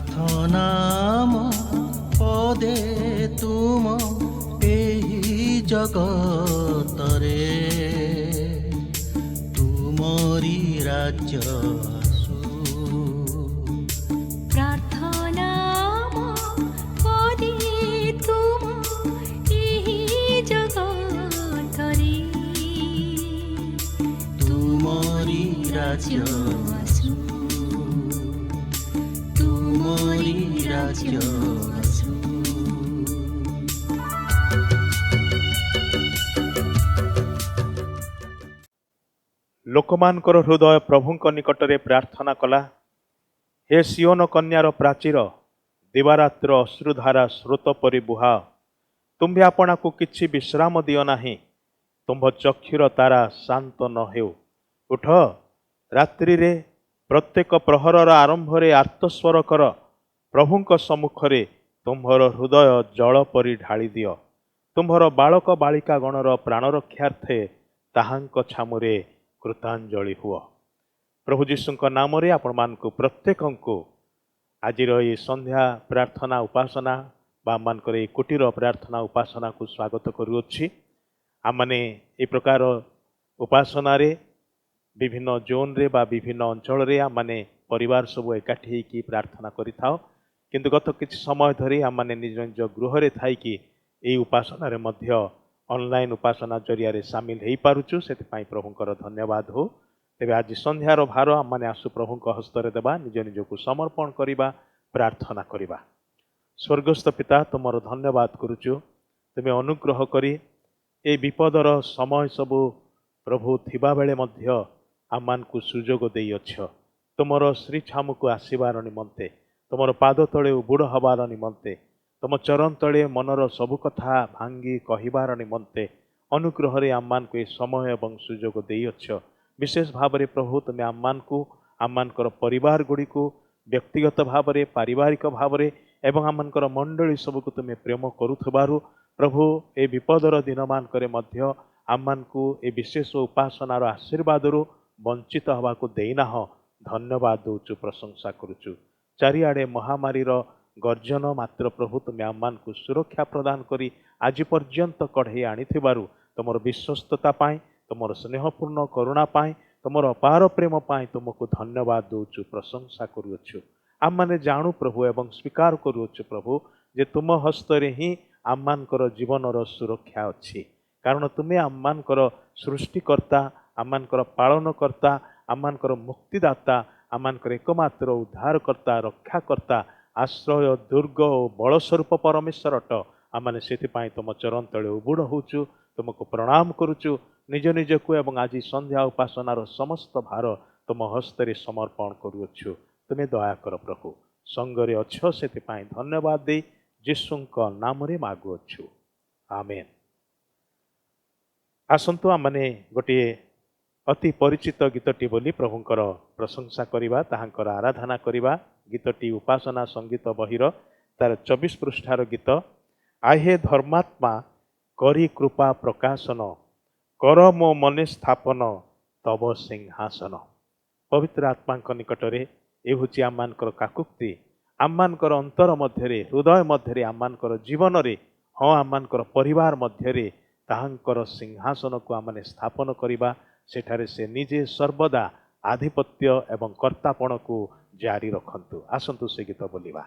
ପ୍ରାର୍ଥନା ପଦେ ତୁମ ଏହି ଜଗତରେ ତୁମରି ରାଜ୍ୟ ଆସୁ। ପ୍ରାର୍ଥନା ପଦେ ତୁମ ଏହି ଜଗତରେ ତୁମରି ରାଜ୍ୟ ଆସୁ। ତୁମରି ରାଜ୍ୟ ଆସୁ। ଲୋକମାନଙ୍କର ହୃଦୟ ପ୍ରଭୁଙ୍କ ନିକଟରେ ପ୍ରାର୍ଥନା କଲା। ହେ ସିଓନ କନ୍ୟାର ପ୍ରାଚୀର, ଦିବାରାତ୍ର ଅଶ୍ରୁଧାରା ସ୍ରୋତ ପରି ବୁହାଅ। ତୁମ୍ଭେ ଆପଣାକୁ କିଛି ବିଶ୍ରାମ ଦିଅ ନାହିଁ, ତୁମ୍ଭ ଚକ୍ଷୁର ତାରା ଶାନ୍ତ ନ ହେଉ। ଉଠ, ରାତ୍ରିରେ ପ୍ରତ୍ୟେକ ପ୍ରହରର ଆରମ୍ଭରେ ଆର୍ତ୍ତସ୍ୱର କର। ପ୍ରଭୁଙ୍କ ସମ୍ମୁଖରେ ତୁମ୍ଭର ହୃଦୟ ଜଳ ପରି ଢାଳି ଦିଅ। ତୁମ୍ଭର ବାଳକ ବାଳିକା ଗଣର ପ୍ରାଣରକ୍ଷାର୍ଥେ ତାହାଙ୍କ ଛାମୁରେ କୃତାଞ୍ଜଳି ହୁଅ। ପ୍ରଭୁ ଯୀଶୁଙ୍କ ନାମରେ ଆପଣମାନଙ୍କୁ ପ୍ରତ୍ୟେକଙ୍କୁ ଆଜିର ଏହି ସନ୍ଧ୍ୟା ପ୍ରାର୍ଥନା ଉପାସନା ବା ଆମମାନଙ୍କର ଏହି କୁଟୀର ପ୍ରାର୍ଥନା ଉପାସନାକୁ ସ୍ୱାଗତ କରୁଅଛି। ଆମମାନେ ଏ ପ୍ରକାର ଉପାସନାରେ ବିଭିନ୍ନ ଜୋନ୍ରେ ବା ବିଭିନ୍ନ ଅଞ୍ଚଳରେ ଆମମାନେ ପରିବାର ସବୁ ଏକାଠି ହେଇକି ପ୍ରାର୍ଥନା କରିଥାଉ। କିନ୍ତୁ ଗତ କିଛି ସମୟ ଧରି ଆମମାନେ ନିଜ ନିଜ ଗୃହରେ ଥାଇକି ଏହି ଉପାସନାରେ ମଧ୍ୟ ଅନଲାଇନ୍ ଉପାସନା ଜରିଆରେ ସାମିଲ ହେଇପାରୁଛୁ। ସେଥିପାଇଁ ପ୍ରଭୁଙ୍କର ଧନ୍ୟବାଦ ହଉ। ତେବେ ଆଜି ସନ୍ଧ୍ୟାର ଭାର ଆମମାନେ ଆସୁ ପ୍ରଭୁଙ୍କ ହସ୍ତରେ ଦେବା, ନିଜ ନିଜକୁ ସମର୍ପଣ କରିବା, ପ୍ରାର୍ଥନା କରିବା। ସ୍ୱର୍ଗସ୍ଥ ପିତା, ତୁମର ଧନ୍ୟବାଦ କରୁଛୁ। ତୁମେ ଅନୁଗ୍ରହ କରି ଏ ବିପଦର ସମୟ ସବୁ ପ୍ରଭୁ ଥିବାବେଳେ ମଧ୍ୟ ଆମମାନଙ୍କୁ ସୁଯୋଗ ଦେଇଅଛ ତୁମର ଶ୍ରୀଛାମୁକୁ ଆସିବାର ନିମନ୍ତେ, ତୁମର ପାଦ ତଳେ ଉବୁଡ଼ ହେବାର ନିମନ୍ତେ, ତୁମ ଚରଣ ତଳେ ମନର ସବୁ କଥା ଭାଙ୍ଗି କହିବାର ନିମନ୍ତେ ଅନୁଗ୍ରହରେ ଆମମାନଙ୍କୁ ଏ ସମୟ ଏବଂ ସୁଯୋଗ ଦେଇଅଛ। ବିଶେଷ ଭାବରେ ପ୍ରଭୁ ତୁମେ ଆମମାନଙ୍କର ପରିବାର ଗୁଡ଼ିକୁ ବ୍ୟକ୍ତିଗତ ଭାବରେ, ପାରିବାରିକ ଭାବରେ ଏବଂ ଆମମାନଙ୍କର ମଣ୍ଡଳୀ ସବୁକୁ ତୁମେ ପ୍ରେମ କରୁଥିବାରୁ ପ୍ରଭୁ ଏ ବିପଦର ଦିନମାନଙ୍କରେ ମଧ୍ୟ ଆମମାନଙ୍କୁ ଏ ବିଶେଷ ଉପାସନାର ଆଶୀର୍ବାଦରୁ ବଞ୍ଚିତ ହେବାକୁ ଦେଇନାହଁ। ଧନ୍ୟବାଦ ଦେଉଛୁ, ପ୍ରଶଂସା କରୁଛୁ। ଚାରିଆଡ଼େ ମହାମାରୀର ଗର୍ଜନ ମାତ୍ର ପ୍ରଭୁ ତୁମେ ଆମମାନଙ୍କୁ ସୁରକ୍ଷା ପ୍ରଦାନ କରି ଆଜି ପର୍ଯ୍ୟନ୍ତ କଢ଼େଇ ଆଣିଥିବାରୁ ତୁମର ବିଶ୍ୱସ୍ତତା ପାଇଁ, ତୁମର ସ୍ନେହପୂର୍ଣ୍ଣ କରୁଣା ପାଇଁ, ତୁମର ଅପାର ପ୍ରେମ ପାଇଁ ତୁମକୁ ଧନ୍ୟବାଦ ଦେଉଛୁ, ପ୍ରଶଂସା କରୁଅଛୁ। ଆମମାନେ ଜାଣୁ ପ୍ରଭୁ ଏବଂ ସ୍ୱୀକାର କରୁଅଛୁ ପ୍ରଭୁ ଯେ ତୁମ ହସ୍ତରେ ହିଁ ଆମମାନଙ୍କର ଜୀବନର ସୁରକ୍ଷା ଅଛି। କାରଣ ତୁମେ ଆମମାନଙ୍କର ସୃଷ୍ଟିକର୍ତ୍ତା, ଆମମାନଙ୍କର ପାଳନକର୍ତ୍ତା, ଆମମାନଙ୍କର ମୁକ୍ତିଦାତା, ଆମମାନଙ୍କର ଏକମାତ୍ର ଉଦ୍ଧାରକର୍ତ୍ତା, ରକ୍ଷାକର୍ତ୍ତା, ଆଶ୍ରୟ, ଦୁର୍ଗ ଓ ବଳ ସ୍ୱରୂପ ପରମେଶ୍ୱର ଅଟ। ଆମମାନେ ସେଥିପାଇଁ ତୁମ ଚରଣ ତଳେ ଉବୁଡ଼ ହେଉଛୁ, ତୁମକୁ ପ୍ରଣାମ କରୁଛୁ। ନିଜ ନିଜକୁ ଏବଂ ଆଜି ସନ୍ଧ୍ୟା ଉପାସନାର ସମସ୍ତ ଭାର ତୁମ ହସ୍ତରେ ସମର୍ପଣ କରୁଅଛୁ। ତୁମେ ଦୟାକର ପ୍ରଭୁ, ସଙ୍ଗରେ ଅଛ, ସେଥିପାଇଁ ଧନ୍ୟବାଦ ଦେଇ ଯୀଶୁଙ୍କ ନାମରେ ମାଗୁଅଛୁ, ଆମେନ୍। ଆସନ୍ତୁ ଆମମାନେ ଗୋଟିଏ ଅତି ପରିଚିତ ଗୀତଟି ବୋଲି ପ୍ରଭୁଙ୍କର ପ୍ରଶଂସା କରିବା, ତାହାଙ୍କର ଆରାଧନା କରିବା। ଗୀତଟି ଉପାସନା ସଙ୍ଗୀତ ବହିର ତାର 24 ପୃଷ୍ଠାର ଗୀତ। ଆହେ ଧର୍ମାତ୍ମା କରି କୃପା ପ୍ରକାଶନ, କର ମୋ ମନେ ସ୍ଥାପନ ତବ ସିଂହାସନ। ପବିତ୍ର ଆତ୍ମାଙ୍କ ନିକଟରେ ଏ ହେଉଛି ଆମମାନଙ୍କର କାକୁକ୍ତି। ଆମମାନଙ୍କର ଅନ୍ତର ମଧ୍ୟରେ, ହୃଦୟ ମଧ୍ୟରେ, ଆମମାନଙ୍କର ଜୀବନରେ, ହଁ ଆମମାନଙ୍କର ପରିବାର ମଧ୍ୟରେ ତାହାଙ୍କର ସିଂହାସନକୁ ଆମମାନେ ସ୍ଥାପନ କରିବା। ସେଠାରେ ସେ ନିଜେ ସର୍ବଦା ଆଧିପତ୍ୟ ଏବଂ କର୍ତ୍ତାପଣକୁ ଜାରି ରଖନ୍ତୁ। ଆସନ୍ତୁ ସେ ଗୀତ ବୋଲିବା।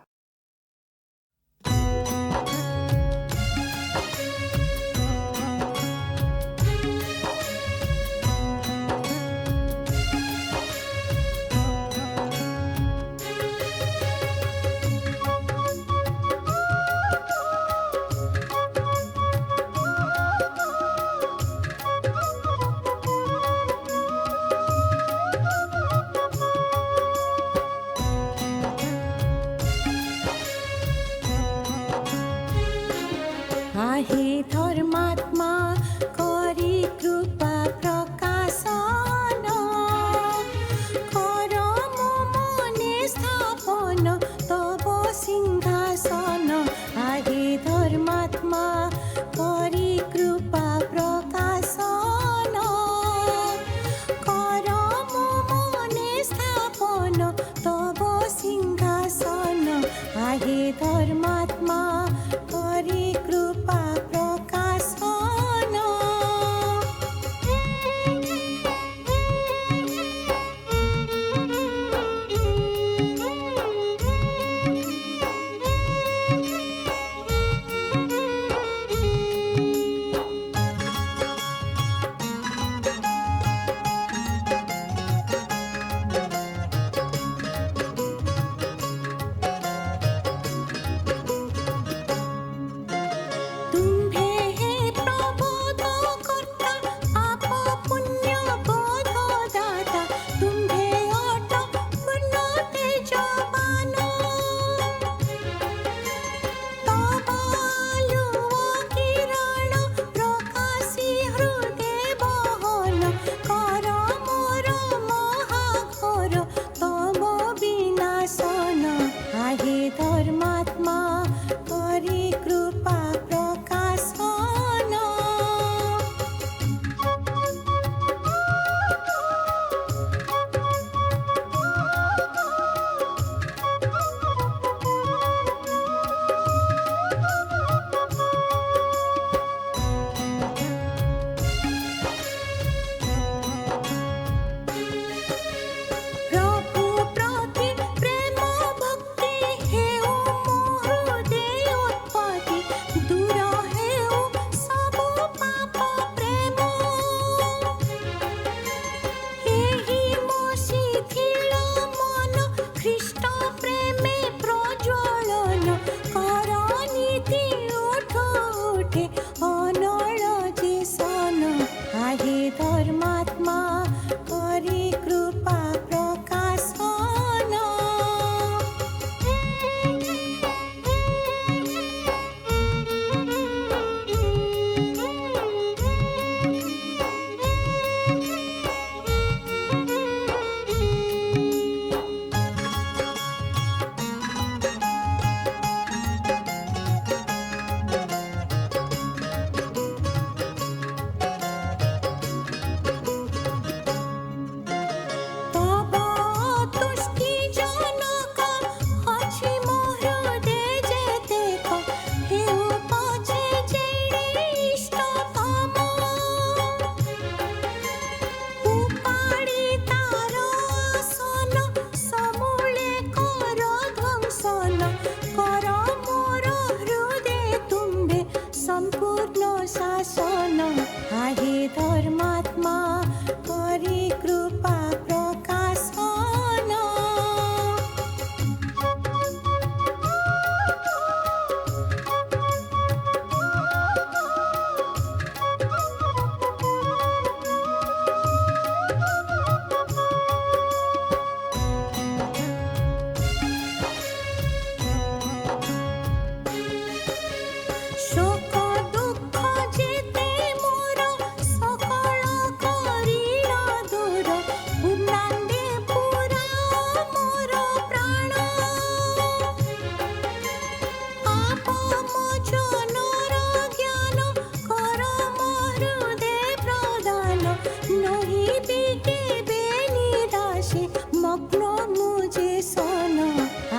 রসে মগ্ন মুজে সন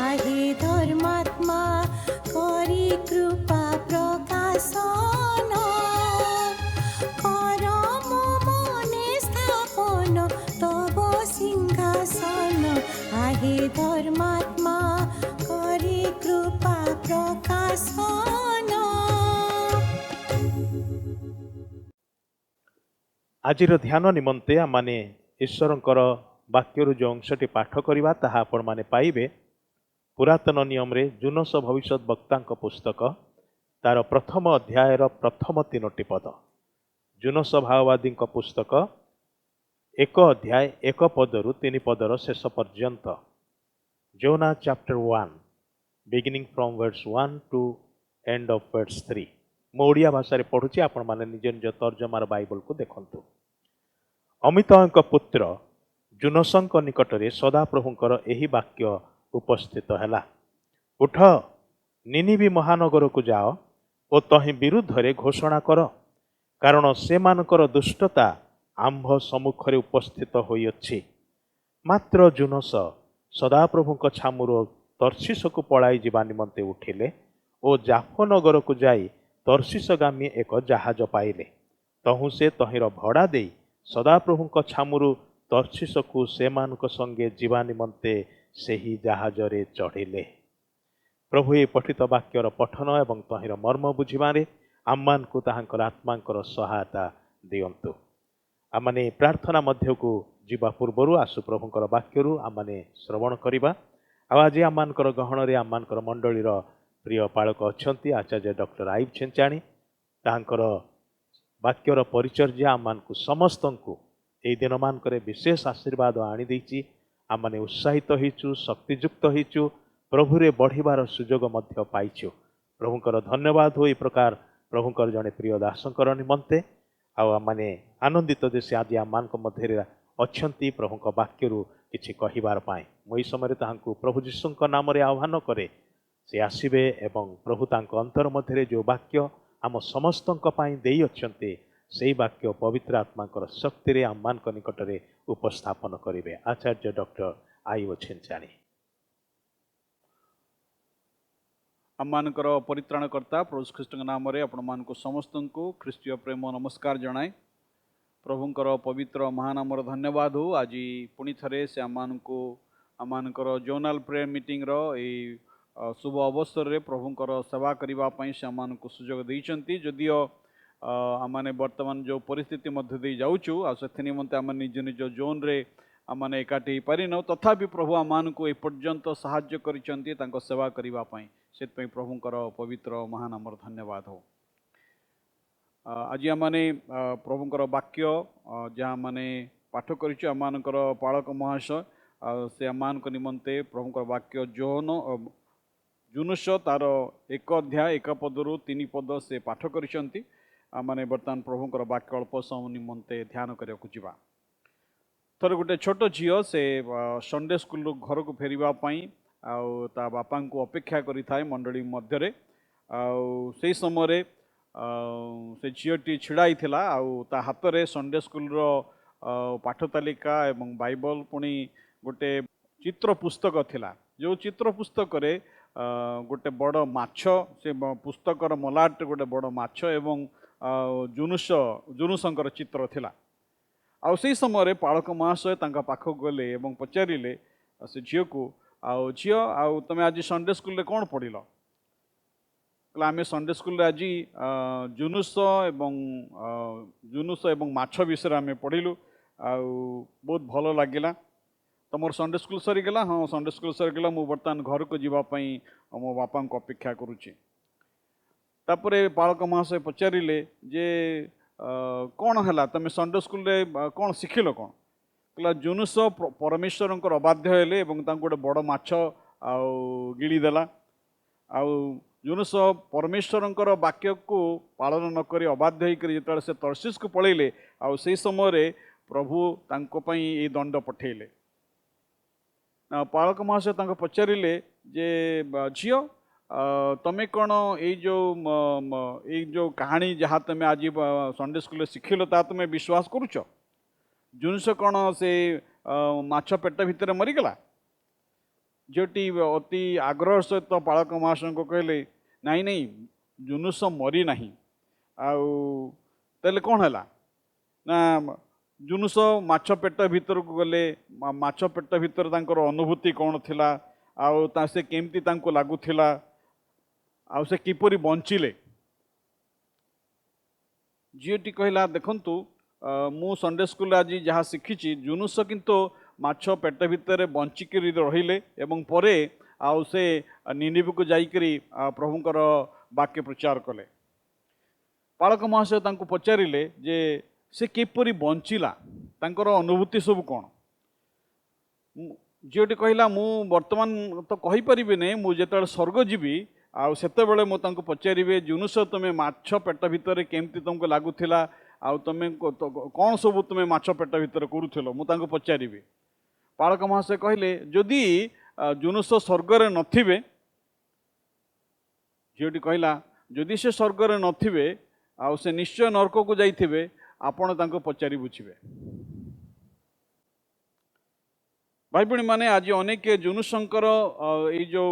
आहे ধর্মাত্মা করি কৃপা প্রকাশন কর মো মনে স্থাপন তব সিংহাসন आहे ধর্মাত্মা করি কৃপা প্রকাশন। ଆଜିର ଧ୍ୟାନ ନିମନ୍ତେ ଆମମାନେ ଈଶ୍ୱରଙ୍କର ବାକ୍ୟରୁ ଯେଉଁ ଅଂଶଟି ପାଠ କରିବା ତାହା ଆପଣମାନେ ପାଇବେ ପୁରାତନ ନିୟମରେ ଜୁନସ ଭବିଷ୍ୟତ ବକ୍ତାଙ୍କ ପୁସ୍ତକ ତାର ପ୍ରଥମ ଅଧ୍ୟାୟର ପ୍ରଥମ 3ଟି ପଦ। ଜୁନସ ଭାଓବାଦୀଙ୍କ ପୁସ୍ତକ 1 ଅଧ୍ୟାୟ 1 ପଦରୁ 3 ପଦର ଶେଷ ପର୍ଯ୍ୟନ୍ତ। Jonah chapter 1 beginning from verse 1 to end of verse 3। ମୁଁ ଓଡ଼ିଆ ଭାଷାରେ ପଢ଼ୁଛି, ଆପଣମାନେ ନିଜ ନିଜ ତର୍ଜମାର ବାଇବଲକୁ ଦେଖନ୍ତୁ। ଅମିତଙ୍କ ପୁତ୍ର ଜୁନସଙ୍କ ନିକଟରେ ସଦାପ୍ରଭୁଙ୍କର ଏହି ବାକ୍ୟ ଉପସ୍ଥିତ ହେଲା। ଉଠ, ନିନିବି ମହାନଗରକୁ ଯାଅ ଓ ତହିଁ ବିରୁଦ୍ଧରେ ଘୋଷଣା କର, କାରଣ ସେମାନଙ୍କର ଦୁଷ୍ଟତା ଆମ୍ଭ ସମ୍ମୁଖରେ ଉପସ୍ଥିତ ହୋଇଅଛି। ମାତ୍ର ଜୁନସ ସଦାପ୍ରଭୁଙ୍କ ଛାମୁରୁ ତର୍ଷିସକୁ ପଳାଇ ଯିବା ନିମନ୍ତେ ଉଠିଲେ ଓ ଜାଫ ନଗରକୁ ଯାଇ ତର୍ଷିସଗାମୀ ଏକ ଜାହାଜ ପାଇଲେ। ତହୁଁ ସେ ତହିଁର ଭଡ଼ା ଦେଇ ସଦାପ୍ରଭୁଙ୍କ ଛାମୁରୁ ତର୍ଷିସକୁ ସେମାନଙ୍କ ସଙ୍ଗେ ଯିବା ନିମନ୍ତେ ସେହି ଜାହାଜରେ ଚଢ଼ିଲେ। ପ୍ରଭୁ ଏ ପଠିତ ବାକ୍ୟର ପଠନ ଏବଂ ତହିଁର ମର୍ମ ବୁଝିବାରେ ଆମମାନଙ୍କୁ ତାହାଙ୍କର ଆତ୍ମାଙ୍କର ସହାୟତା ଦିଅନ୍ତୁ। ଆମମାନେ ପ୍ରାର୍ଥନା ମଧ୍ୟକୁ ଯିବା ପୂର୍ବରୁ ଆସୁ ପ୍ରଭୁଙ୍କର ବାକ୍ୟରୁ ଆମମାନେ ଶ୍ରବଣ କରିବା। ଆଉ ଆଜି ଆମମାନଙ୍କର ଗହଣରେ ଆମମାନଙ୍କର ମଣ୍ଡଳୀର ପ୍ରିୟ ପାଳକ ଅଛନ୍ତି ଆଚାର୍ଯ୍ୟ ଡକ୍ଟର ଆୟୁବ ଛେଞ୍ଚାଣୀ। ତାହାଙ୍କର ବାକ୍ୟର ପରିଚର୍ଯ୍ୟା ଆମମାନଙ୍କୁ ସମସ୍ତଙ୍କୁ ଏହି ଦିନମାନଙ୍କରେ ବିଶେଷ ଆଶୀର୍ବାଦ ଆଣିଦେଇଛି। ଆମମାନେ ଉତ୍ସାହିତ ହୋଇଛୁ, ଶକ୍ତିଯୁକ୍ତ ହୋଇଛୁ, ପ୍ରଭୁରେ ବଢ଼ିବାର ସୁଯୋଗ ମଧ୍ୟ ପାଇଛୁ। ପ୍ରଭୁଙ୍କର ଧନ୍ୟବାଦ ହୋଇ ଏ ପ୍ରକାର ପ୍ରଭୁଙ୍କର ଜଣେ ପ୍ରିୟ ଦାସଙ୍କର ନିମନ୍ତେ। ଆଉ ଆମମାନେ ଆନନ୍ଦିତ ଯେ ସେ ଆଜି ଆମମାନଙ୍କ ମଧ୍ୟରେ ଅଛନ୍ତି ପ୍ରଭୁଙ୍କ ବାକ୍ୟରୁ କିଛି କହିବାର ପାଇଁ। ମୁଁ ଏହି ସମୟରେ ତାହାଙ୍କୁ ପ୍ରଭୁ ଯୀଶୁଙ୍କ ନାମରେ ଆହ୍ୱାନ କରେ, ସେ ଆସିବେ ଏବଂ ପ୍ରଭୁ ତାଙ୍କ ଅନ୍ତର ମଧ୍ୟରେ ଯେଉଁ ବାକ୍ୟ ଆମ ସମସ୍ତଙ୍କ ପାଇଁ ଦେଇଅଛନ୍ତି ସେହି ବାକ୍ୟ ପବିତ୍ର ଆତ୍ମାଙ୍କର ଶକ୍ତିରେ ଆମମାନଙ୍କ ନିକଟରେ ଉପସ୍ଥାପନ କରିବେ। ଆଚାର୍ଯ୍ୟ ଡକ୍ଟର ଆୟୁବ ଛେଞ୍ଚାଣୀ। ଆମମାନଙ୍କର ପରିତ୍ରାଣକର୍ତ୍ତା ପ୍ରଭୁ ଖ୍ରୀଷ୍ଟଙ୍କ ନାମରେ ଆପଣମାନଙ୍କୁ ସମସ୍ତଙ୍କୁ ଖ୍ରୀଷ୍ଟୀୟ ପ୍ରେମ ନମସ୍କାର ଜଣାଏ। ପ୍ରଭୁଙ୍କର ପବିତ୍ର ମହାନାମର ଧନ୍ୟବାଦ ହଉ। ଆଜି ପୁଣି ଥରେ ସେ ଆମମାନଙ୍କର ଜୋନାଲ ପ୍ରେୟର ମିଟିଂର ଏଇ ଶୁଭ ଅବସରରେ ପ୍ରଭୁଙ୍କର ସେବା କରିବା ପାଇଁ ସେ ଆମମାନଙ୍କୁ ସୁଯୋଗ ଦେଇଛନ୍ତି। ଯଦିଓ ଆମମାନେ ବର୍ତ୍ତମାନ ଯେଉଁ ପରିସ୍ଥିତି ମଧ୍ୟ ଦେଇ ଯାଉଛୁ ଆଉ ସେଥି ନିମନ୍ତେ ଆମେ ନିଜ ନିଜ ଜୋନ୍ରେ ଆମମାନେ ଏକାଠି ହେଇପାରିନୁ, ତଥାପି ପ୍ରଭୁ ଆମମାନଙ୍କୁ ଏପର୍ଯ୍ୟନ୍ତ ସାହାଯ୍ୟ କରିଛନ୍ତି ତାଙ୍କ ସେବା କରିବା ପାଇଁ। ସେଥିପାଇଁ ପ୍ରଭୁଙ୍କର ପବିତ୍ର ମହାନାମର ଧନ୍ୟବାଦ ହଉ। ଆଜି ଆମମାନେ ପ୍ରଭୁଙ୍କର ବାକ୍ୟ ଯାହା ଆମେ ପାଠ କରିଛୁ, ଆମମାନଙ୍କର ପାଳକ ମହାଶୟ ସେ ଆମମାନଙ୍କ ନିମନ୍ତେ ପ୍ରଭୁଙ୍କର ବାକ୍ୟ ଜୁନସ ତାର 1 ଅଧ୍ୟାୟ 1 ପଦରୁ 3 ପଦ ସେ ପାଠ କରିଛନ୍ତି। ଆମମାନେ ବର୍ତ୍ତମାନ ପ୍ରଭୁଙ୍କର ବାକ୍ୟ ଅଳ୍ପ ସମୟ ନିମନ୍ତେ ଧ୍ୟାନ କରିବାକୁ ଯିବା। ଥରେ ଗୋଟେ ଛୋଟ ଝିଅ ସେ ସଣ୍ଡେ ସ୍କୁଲରୁ ଘରକୁ ଫେରିବା ପାଇଁ ଆଉ ତା ବାପାଙ୍କୁ ଅପେକ୍ଷା କରିଥାଏ ମଣ୍ଡଳୀ ମଧ୍ୟରେ। ଆଉ ସେହି ସମୟରେ ସେ ଝିଅଟି ଛିଡ଼ା ହେଇଥିଲା ଆଉ ତା ହାତରେ ସଣ୍ଡେ ସ୍କୁଲର ପାଠ ତାଲିକା ଏବଂ ବାଇବଲ ପୁଣି ଗୋଟେ ଚିତ୍ର ପୁସ୍ତକ ଥିଲା। ଯେଉଁ ଚିତ୍ର ପୁସ୍ତକରେ ଗୋଟେ ବଡ଼ ମାଛ, ସେ ପୁସ୍ତକର ମଲାଟରେ ଗୋଟେ ବଡ଼ ମାଛ ଏବଂ ଜୁନୁସଙ୍କର ଚିତ୍ର ଥିଲା। ଆଉ ସେହି ସମୟରେ ପାଳକ ମହାଶୟ ତାଙ୍କ ପାଖକୁ ଗଲେ ଏବଂ ପଚାରିଲେ ସେ ଝିଅକୁ, ଝିଅ ଆଉ ତୁମେ ଆଜି ସଣ୍ଡେ ସ୍କୁଲରେ କ'ଣ ପଢ଼ିଲ? କହିଲା, ଆମେ ସଣ୍ଡେ ସ୍କୁଲରେ ଆଜି ଜୁନୁସ ଏବଂ ମାଛ ବିଷୟରେ ଆମେ ପଢ଼ିଲୁ ଆଉ ବହୁତ ଭଲ ଲାଗିଲା। ତୁମର ସଣ୍ଡେ ସ୍କୁଲ ସରିଗଲା? ହଁ, ସଣ୍ଡେ ସ୍କୁଲ ସରିଗଲା। ମୁଁ ବର୍ତ୍ତମାନ ଘରକୁ ଯିବା ପାଇଁ ମୋ ବାପାଙ୍କୁ ଅପେକ୍ଷା କରୁଛି। ତାପରେ ବାଳକ ମହାଶୟ ପଚାରିଲେ ଯେ କ'ଣ ହେଲା, ତୁମେ ସଣ୍ଡେ ସ୍କୁଲରେ କ'ଣ ଶିଖିଲ କ'ଣ? କହିଲା, ଜୁନୁସ ପରମେଶ୍ୱରଙ୍କର ଅବାଧ୍ୟ ହେଲେ ଏବଂ ତାଙ୍କୁ ଗୋଟେ ବଡ଼ ମାଛ ଆଉ ଗିଳିଦେଲା। ଆଉ ଜୁନୁସ ପରମେଶ୍ୱରଙ୍କର ବାକ୍ୟକୁ ପାଳନ ନକରି ଅବାଧ୍ୟ ହେଇକରି ଯେତେବେଳେ ସେ ତର୍ଷିସକୁ ପଳେଇଲେ, ଆଉ ସେହି ସମୟରେ ପ୍ରଭୁ ତାଙ୍କ ପାଇଁ ଏଇ ଦଣ୍ଡ ପଠେଇଲେ। ପାଳକ ମହାଶୟ ତାଙ୍କୁ ପଚାରିଲେ ଯେ ଝିଅ, ତମେ କ'ଣ ଏଇ ଯେଉଁ କାହାଣୀ ଯାହା ତୁମେ ଆଜି ସଣ୍ଡେ ସ୍କୁଲରେ ଶିଖିଲ ତାହା ତୁମେ ବିଶ୍ୱାସ କରୁଛ? ଜୁନୁସ କ'ଣ ସେ माछ पेट भितर मरीगला झीटी अति आग्रह सहित पालक महाशय को कहले नाई नहीं जुनुस मरी नहीं आउ कौन है ना जुनुस माछ पेट भितर को गले माछ पेट भितर तांकर अनुभूति कौन थिला आउ से केमती तांको लागुथिला आउ से किपरि बंचिले झीटी कहला देखंतु मु संडे स्कूल आज जहाँ शिखी जुनुस किंतु माछ पेट भितर बंचिक रहिले एवं परे आउ से निनिबे को जाइकरी प्रभुंकर वाक्य प्रचार कले पालक महाशय तांको पचारिले जे से किपरि बंचिला तांकर अनुभूति सब कौन झीटी कहला मु वर्तमान तो कहि परिबे नै मु जेतल स्वर्ग जीवी आउ सेतेबेले मु तांको पचारिबे जुनुस तुमे माछ पेट भितर केमती तुमको लागुथिला आउ तुमे कौन सब तुमे माछ पेट भितर करूथिलो मु तांको पचारिबे पालक महाशय कहले जदि जुनुस स्वर्गरे नथिबे झीटी कहला जदि से स्वर्गरे नथिबे आउ से निश्चय नरक को जाइथिबे आपण तांको पचारि बुझिबे भाई भणी माने आज अनेक जुनुसंकर ये जो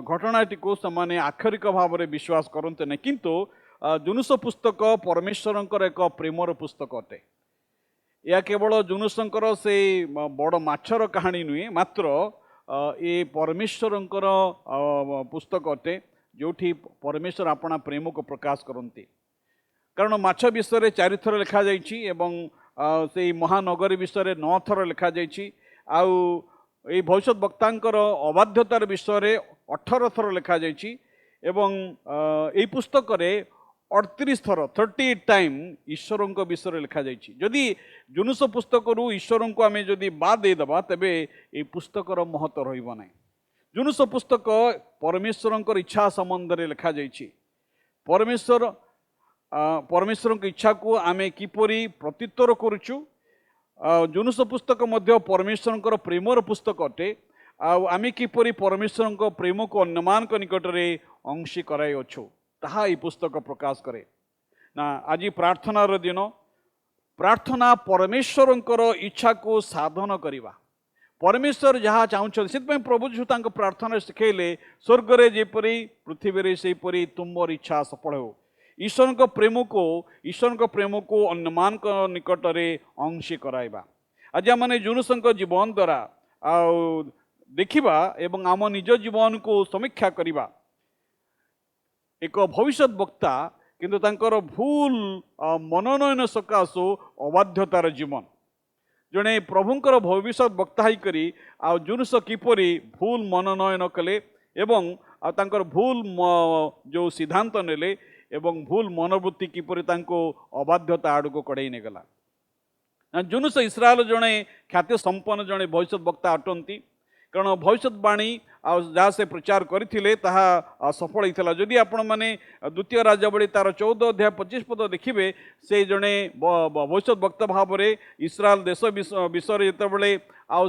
घटनाटी को समाने आखरिक भाव में विश्वास करते ना किंतु जुनुस पुस्तक परमेश्वरंकर एक प्रेमर पुस्तक अटे या केवल जुनुसंकर से बड़ माछर कहानी नुहे मात्र ये परमेश्वरंकर पुस्तक अटे जोठी परमेश्वर अपना प्रेम को प्रकाश करती कारण माछ विषय 4 थर लिखा जाइछि एवं से महानगरी विषय 9 थर लिखा जाइछि आउ ये भविष्य वक्तांकर अबाध्यतार विषय 18 थर लिखा जाइछि एवं ये पुस्तक रे 38 थर 30 टाइम ईश्वर विषय लिखा जाइछि जदि जुनुस पुस्तक रु ईश्वर को आम जदि बाद दे दबा तबे ये पुस्तकर महत्व रहिबो नै जुनुस पुस्तक परमेश्वरंकर इच्छा संबंध रे लिखा जाइछि परमेश्वर की इच्छा को आमे किपरि प्रत्युत्तर करूछु जुनुस पुस्तक मध्य परमेश्वर प्रेमर पुस्तक अटे आमे किपरि परमेश्वर प्रेम को अन्यमान निकट में अंशी कराई अच्छु ताहा ये पुस्तक प्रकाश करे ना आज प्रार्थनार दिन प्रार्थना परमेश्वर इच्छा को साधन करवा परमेश्वर जहाँ चाहते से प्रभु जीशु तांको प्रार्थना शिखेले स्वर्ग जेपरी पृथ्वी से तुमर इच्छा सफल हो ईश्वर प्रेम को अन्यमान निकट में अंशी कराइबा आज आम जुनुस जीवन द्वारा देखिबा एवं आम निज जीवन को समीक्षा करिबा एक भविष्य वक्ता किंतु तांकर भूल मनोनयन सकाशु अबाध्यतार जीवन जड़े प्रभुंकर भविष्य वक्ता करी जुनुस किपरि भूल मनोनयन कले एवं तांकर भूल जो सिद्धांत नेले एवं भूल मनोवृत्ति किपरि तांको अबाध्यता आड़ को कड़े नेगला जुनुस इस्राएल जड़े ख्याति संपन्न जड़े भविष्य वक्ता अटंती कारण भविष्यवाणी जहाँ से प्रचार करथिले ताहा सफल होता जदि आपण मैंने द्वितीय राजावली तार 14 अध्याय 25 पद देखिए से जड़े भविष्य वक्ता भाव में इस्राएल देश विषय जितेबले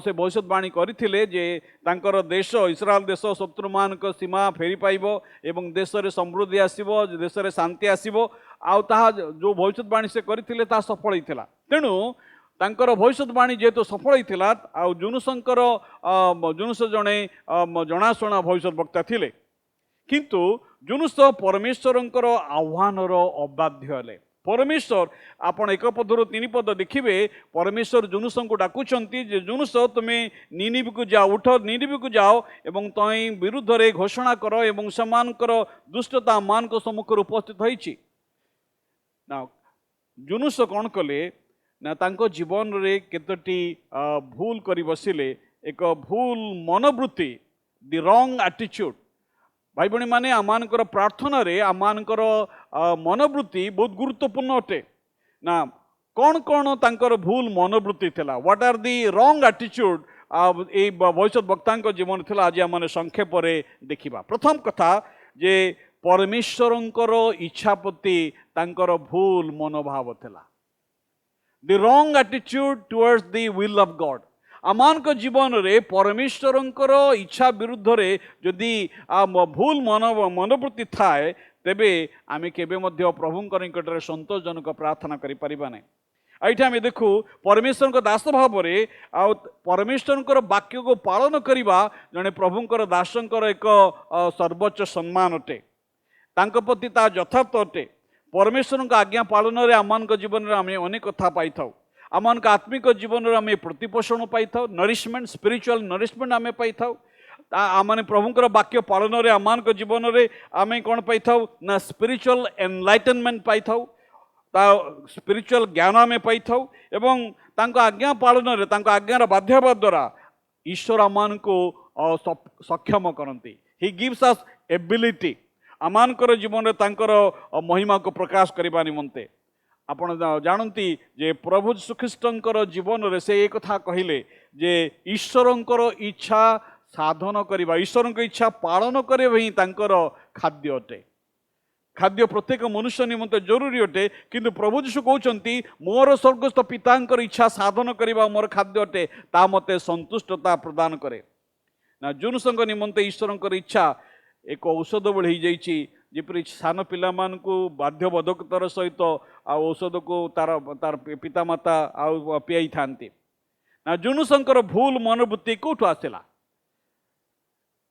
से भविष्यवाणी करथिले जे तांकर देश इस्राएल देश शत्रु मान सीमा फेरी पाइब एवं देश में समृद्धि आसीबो देश में शांति आसीबो ताहा जो भविष्यवाणी से करथिले ताहा सफल होता तेणु तांकर भविष्यवाणी जेहेतु सफल होता जुनुसंकर जुनुस जड़े जनाशुना भविष्य वक्ता थिले किंतु जुनुस परमेश्वरंकर आह्वानर अबाध्य हेले परमेश्वर आपण 1 पदरु 3 पद देखिए परमेश्वर जुनुस को डाकुचंती जे जुनुस तुम्हें निनिबे को जाओ उठ निनिबे को जाओ एवं तई विरुद्ध रे घोषणा कर एवं समानकर दुष्टता मान को सम्मुख उपस्थित होईछि ना जुनुस कौन कले ना तांको जीवन रे केतोटी भूल करी बसिले एक भूल मनोवृत्ति द रॉन्ग एटीट्यूड भाई भणी माने आमानकर प्रार्थना रे आमानकर मनोवृत्ति बहुत गुरुत्वपूर्ण अटे ना कौन कौन तांकर भूल मनोवृत्ति थिला what are the wrong attitude ए भविष्य वक्ता जीवन थिला आज आम संक्षेप रे देखिबा प्रथम कथा जे परमेश्वरंकर इच्छा प्रति तांकर भूल मनोभाव थिला the wrong attitude towards the will of God आमान को जीवन रे परमेश्वरंकर इच्छा विरुद्ध रे जदि भूल मनोवृत्ति थाए तेबे आमे केबे मध्य प्रभुंकर निकट रे संतोषजनक प्रार्थना करि परिबा नै ये आम देखू परमेश्वर दास भाव में आ परमेश्वर वाक्य को पालन करने जड़े प्रभुंर दासंकर एक सर्वोच्च सम्मान अटे तांको प्रति ता यथार्थ अटे परमेश्वर आज्ञा पालन में आम जीवन में आम अनेक कथा पाई था आम आत्मिक जीवन में आम प्रतिपोषण पाई था नरिशमेंट स्पिरिचुअल नरिशमेंट आम पाई था आम प्रभुंर वाक्य पालन में आम जीवन में आम कौन पाई था ना स्पिरिचुअल एनलाइटनमेंट पाई था स्पिरिचुअल ज्ञान आम पाई था एवं तांको आज्ञा पालन में तांको आज्ञार बाध्य हवा द्वारा ईश्वर आम को सक्षम करती ही गिव्स अस एबिलिटी आमानकर जीवन में तांकर महिमा को प्रकाश करने निमंते आपण जानती जे प्रभु श्रीकृष्णकर जीवन में से एक कथा कहले जे ईश्वरंकर इच्छा साधन करवा ईश्वर इच्छा पालन करवा ही तांकर खाद्य अटे खाद्य प्रत्येक मनुष्य निमंते जरूरी अटे किंतु प्रभु यीशु कहते मोर स्वर्गस्थ पितांकर इच्छा साधन करवा मोर खाद्य अटे ता मते संतुष्टता प्रदान करे ना जोन संग निमंते ईश्वरंकर इच्छा एक औषध भली जपरी सान पिला बाध्यबोधकतार सहित औषध को तार तार पितामाता पियाई था ना जुनुसंकर भूल मनोवृत्ति कौटू आसला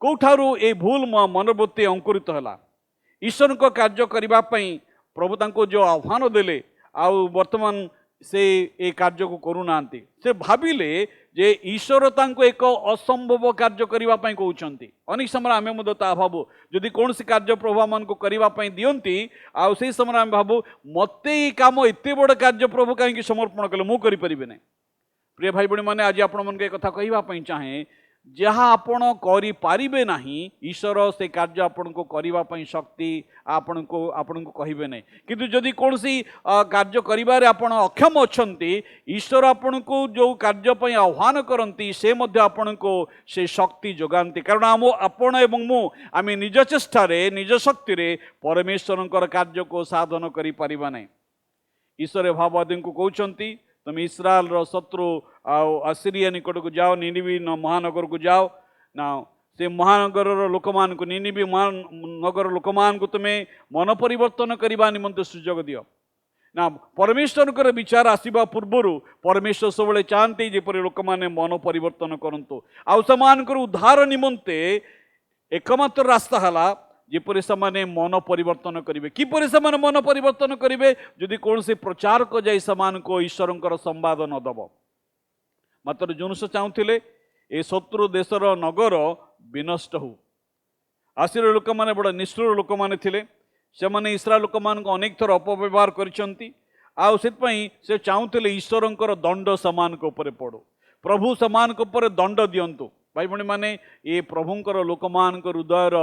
कौठारू ए भूल मनोवृत्ति अंकुरित है ईश्वर को कार्य करने प्रभु तांको जो आह्वान देले वर्तमान से ए कार्य को करूना से भाविले जे ईश्वर तांको एक असंभव कार्य करने कहते अनेक समय आम भावु जदि कौन सी कार्य प्रभु आम को करने दियंती से समय आम भावु मत काम एत बड़ कार्य प्रभु कहीं समर्पण कले मु करें ना प्रिय भाई बहनी मैंने आज आपण मन कथा कहवाई चाहे जहाँ आपण करें ना ईश्वर से कार्य आपण को करने शक्ति आपण को कहे ना किंतु जदि कौन सी कार्य करिबारे आपण अक्षम अच्छी ईश्वर आपण को जो कार्य आह्वान करती से मध्य आपण को से शक्ति जोगाती कारण आम आपण एवं मु आम निज चेष्टा निज शक्ति रे परमेश्वर कार्य को साधन करिपारिबा नै ईश्वर भाववादी को कहते तुम इस्राएल शत्रु आसीरिया निकट को जाओ निनिवी महानगर को जाओ ना से महानगर लोक मान को निनिवी महानगर लोक मान को तुम्हें मन परिवर्तन करने निमंते सुजोग दियो ना परमेश्वर विचार आसवा पूर्वर परमेश्वर सब चाहती जेपरी लोक मैंने मन परिवर्तन करंतु आउ उद्धार निमंते एकमात्र रास्ता है जेपरी से मन परिवर्तन करेंगे किपरि से मन परिवर्तन करेंगे जदि कौन से प्रचार को जाई समान को ईश्वर संवाद न दब मात्र जुनुस चाहूले ए शत्रु देशर नगर विनष्ट हो आसीर लोक मैंने बड़ा निष्ठुर लोक मैंने थिले से मैंने इस्राएल लोक मान अनेक थर अपव्यवहार से चाहूले ईश्वर दंड समान को ऊपर पड़ो प्रभु समान को ऊपर दंड दिंतु भाई भणी मैंने ये प्रभुंकर लोक मान हृदयर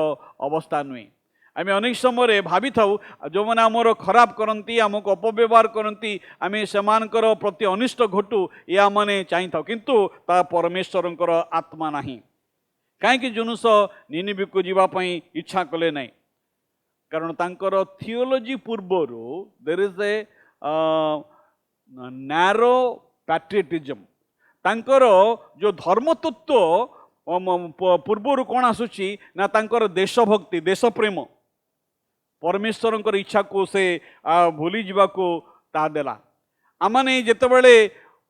अवस्था नुहे आम अनेक समय भावी था जो मैंने आमर खराब करती आमको अपव्यवहार करती आम से प्रति अनिष्ट घटू या मैंने चाही था किंतु ता परमेश्वर आत्मा नहीं कहीं जुनुस निनिवी को जीवाई इच्छा कले ना कारण तांकर थियोलॉजी पूर्वर there is a narrow patriotism तांकर जो धर्मतत्व पूर्वर कौन आसूची ना तांकर देशभक्ति देश प्रेम परमेश्वर इच्छा को से भूली जावाको ता देला आमने जेतेबेले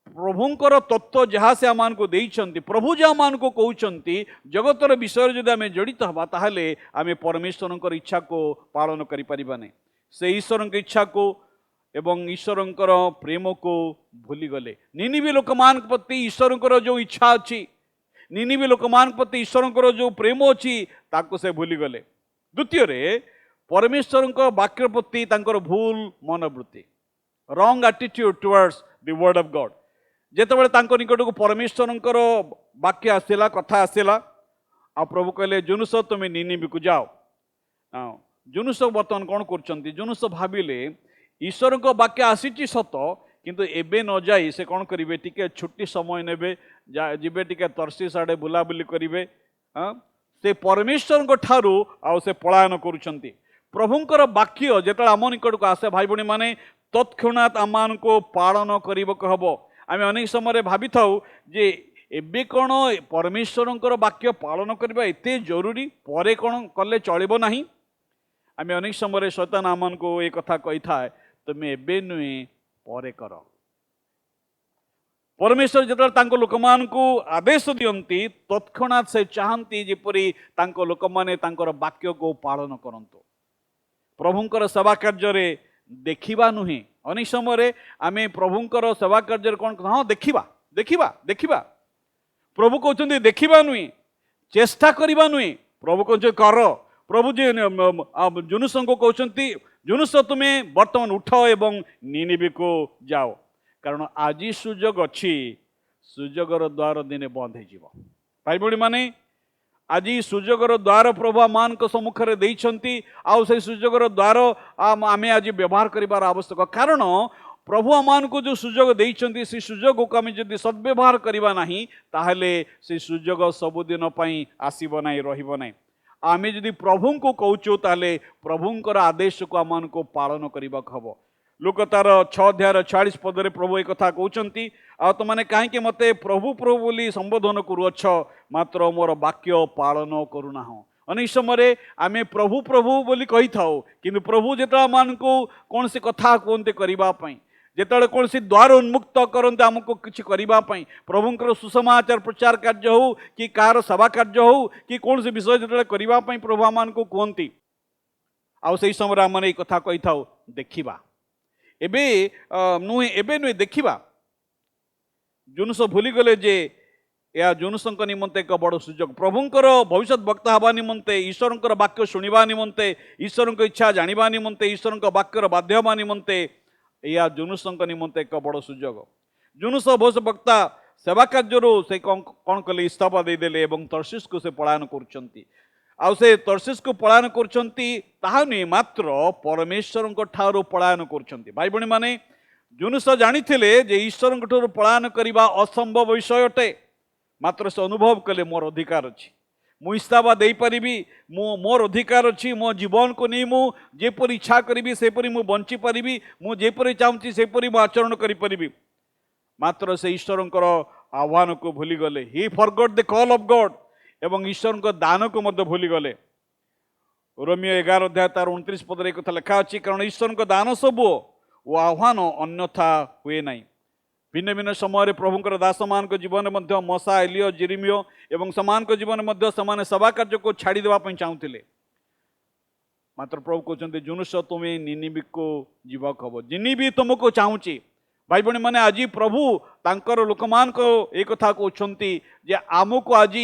प्रभुंकर तत्व जहाँ से आमान को देइछंती प्रभु जहाँ मान को कहउछंती जगतर विषय जदि आम जड़ित हवा ताहले आम परमेश्वर इच्छा को पालन करि परिबा नै से ईश्वर की इच्छा को एवं ईश्वर प्रेम को भूली गले निनिवी लोक मान प्रति ईश्वर जो इच्छा अच्छी निनिवी लोक मान प्रति ईश्वर जो प्रेम अच्छी ताको से भूली गले द्वितीय परमेश्वर वाक्य प्रति तांकर भूल मनोवृत्ति wrong attitude towards the word of God जेतेबेले तांको निकट को परमेश्वर वाक्य आसला कथा आसला आ प्रभु कहले जुनुस तुम्हें निनिवी को जाओ जुनुस बर्तमान कौन कर जुनुस भाविले ईश्वर को वाक्य आसी सत किंतु एबे न जाई से कौन करेंगे टिके छुट्टी समय ने जीवे टिके तर्सीस आड़े बुलाबुली करेंगे से परमेश्वर को ठारू आ से पलायन करुछंती प्रभुंकर वाक्य जेते आम निकट को आसे भाई भणी माने तत्क्षणात आम को पालन करबक हम आम अनेक समय भावी था जे एबे कौन परमेश्वर वाक्य पालन करबा एते जरूरी परे कौन कले चलिबो नाही आम अनेक समय शैतान आम को एक कथा कही था तुम्हें एबे नुहे परे कर परमेश्वर जो लोक मान आदेश दियंती तत्क्षणात से चाहती जेपरी लोक मैंने वाक्य को पालन करंतु प्रभुंकर सेवा कार्य देखा नुहे अनेक समय आम प्रभुंकर सेवा कार्य कौन हाँ देखा देखा देखा प्रभु कहते देखा नुहे चेष्टा करवा नुहे प्रभु कहते कर प्रभु जी जुनुस को कहते जुनुस तुम्हें बर्तमान उठ एवं निनिबे को जाओ कारण आज सुजोग अच्छी सुजोगर द्वार दिने बंद हो भाई भणी माने आज सुजोगर द्वार प्रभु मान सम्मुखें देइछंती आउ से सुजोगर द्वार आम आज व्यवहार करिबार आवश्यक कारण प्रभु आमान को जो सुजोग देइछंती से सुजोग को आम जदि सद्व्यवहार करवा नहीं ताहले से सुजोग सबुदिन पई आसीब नाही रहिब नाही आम जदि प्रभु को कहूँ ताले प्रभुंकर आदेश को आमान को पालन करने हम लोक तार 6:46 पदरे प्रभु एक कथा कहते आ तुमने कहीं मते प्रभु प्रभु बोली संबोधन करुअछ मात्र मोर वाक्य पालन करूना अनेक समय आम प्रभु प्रभु बोली कही था कि प्रभु जो मान को कौन सी कथा कहते करने जिते कौन सी द्वार उन्मुक्त करते आमको किसी करने प्रभुंर सुसमाचार प्रचार कार्य हो कि कार सभा कार्य हो कि कौन सी विषय जो करने प्रभु आम को कहती आउ से समय आम ये कथा कही था देखा एबे नुहे देखा जुनुस भूलीगले जे या जुनुस निमंते एक बड़ सुजोग प्रभुंकर भविष्य वक्ता हवा निमंते ईश्वर वाक्य शुणा निमंते ईश्वर इच्छा जाना निमंते ईश्वर वाक्यर बाध्य हवा निमंते या जुनुस निमंते एक बड़ सुजोग जुनुस भविष्य वक्ता सेवा कार्य से कौन कले इस्तीफा देदेले एवं तर्शीस को से पलायन कर आउ से तर्शीस को पलायन कर मात्र परमेश्वर ठारू पलायन कर भाई भणी माने जुनुस जानी जे ईश्वर ठारू पलायन करने असंभव विषय अटे मात्र से अनुभव कले मोर अधिकार अच्छी मु इस्तीफा दे पारिबी मोर अधिकार अच्छी मो जीवन को नहीं मुझेपरी इच्छा करी सेपरी मु बंची पारिबी मु जेपरी चाहूँगी सेपरी मु आचरण करि पारिबी मात्र से ईश्वर आह्वान को भूली गले ही forgot the call of God एवं ईश्वर दान को मध्य भूली गले रोमियो 11 तार 29 पदर एक कथा लिखा अच्छी कारण ईश्वर दान सबू वो आह्वान अन्यथा हुए नहीं भिन्न भिन्न समय प्रभुंकर दास मान जीवन में मसा एलियो जेरेमियो एवं समान जीवन में समान सभा कार्य को छाड़ी देवाई चाहूले मात्र प्रभु कहते जुनुस तुम्हें निनिबे को जीवाक हम निनिबे तुमको चाहूँगी भाई भणी मैंने आज प्रभु तांकर लोक मान को एक कथा कहते जे आमको आज